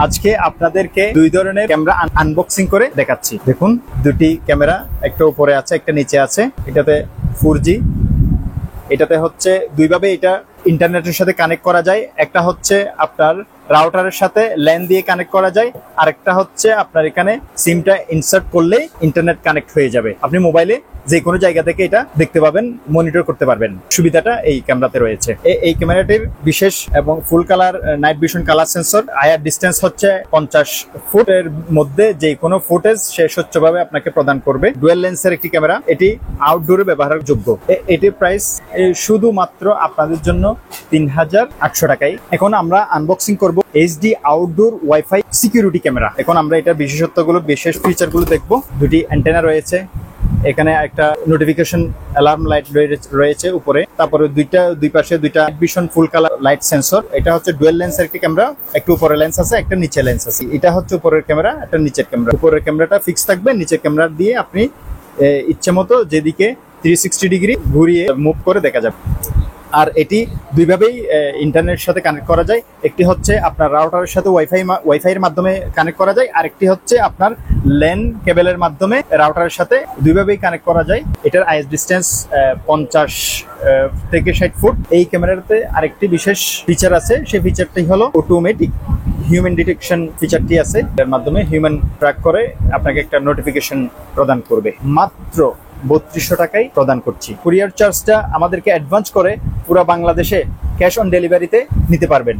আজকে আপনাদেরকে দুই ধরনের ক্যামেরা আনবক্সিং করে দেখাচ্ছি। দেখুন, দুটি ক্যামেরা, একটা উপরে আছে একটা নিচে আছে। এটাতে 4G, এটাতে হচ্ছে দুইভাবে এটা ইন্টারনেটের সাথে কানেক্ট করা যায়। একটা হচ্ছে আপনার রাউটারের সাথে ল্যান দিয়ে কানেক্ট করা যায়, আরেকটা হচ্ছে আপনার এখানে সিমটা ইনসার্ট করলেই ইন্টারনেট কানেক্ট হয়ে যাবে। আপনি মোবাইলে যে কোনো জায়গা থেকে এটা দেখতে পাবেন, মনিটর করতে পারবেন। সুবিধাটা এই ক্যামেরাতে রয়েছে। এই ক্যামেরাটির বিশেষ এবং full colour night vision colour sensor. IR distance হচ্ছে 50 ফুটের মধ্যে যে কোনো ফুটেজ সে স্বচ্ছভাবে আপনাকে প্রদান করবে। ডুয়াল লেন্সের একটি ক্যামেরা, এটি আউটডোরে ব্যবহারের যোগ্য। এটির প্রাইস শুধুমাত্র আপনাদের জন্য 3800 টাকায়। এখন আমরা আনবক্সিং করব HD outdoor wifi security camera. এখন আমরা এটার বিশেষত্বগুলো, বিশেষ ফিচারগুলো দেখব। দুটি অ্যান্টেনা রয়েছে, এখানে একটা নোটিফিকেশন অ্যালার্ম লাইট রয়েছে উপরে, তারপরে দুই পাশে দুইটা vision full colour light sensor. এটা হচ্ছে ডুয়াল লেন্সের একটি ক্যামেরা, একটু উপরে লেন্স আছে, একটা নিচে লেন্স আছে। এটা হচ্ছে উপরের ক্যামেরা, একটা নিচের ক্যামেরা। উপরের ক্যামেরাটা ফিক্স থাকবে, নিচের ক্যামেরা দিয়ে আপনি ইচ্ছে মতো যেদিকে 360 ডিগ্রি ঘুরিয়ে মুভ করে দেখা যাবে। আর এটি দুইভাবেই ইন্টারনেটের সাথে কানেক্ট করা যায়। একটি হচ্ছে আপনার রাউটারের সাথে ওয়াইফাই এর মাধ্যমে কানেক্ট করা যায়, আরেকটি হচ্ছে আপনার ল্যান কেবলের মাধ্যমে রাউটারের সাথে দুইভাবেই কানেক্ট করা যায়। এটার আইএস ডিস্টেন্স 50 থেকে 60 ফুট। এই ক্যামেরাতে আরেকটি বিশেষ ফিচার আছে, সেই ফিচারটি হলো অটোমেটিক হিউম্যান ডিটেকশন ফিচারটি আছে। এর মাধ্যমে হিউম্যান ট্র্যাক করে আপনাকে একটা নোটিফিকেশন প্রদান করবে। মাত্র 3200 টাকায় প্রদান করছি। কুরিয়ার চার্জটা আমাদেরকে অ্যাডভান্স করে পুরো বাংলাদেশে ক্যাশ অন ডেলিভারিতে নিতে পারবেন।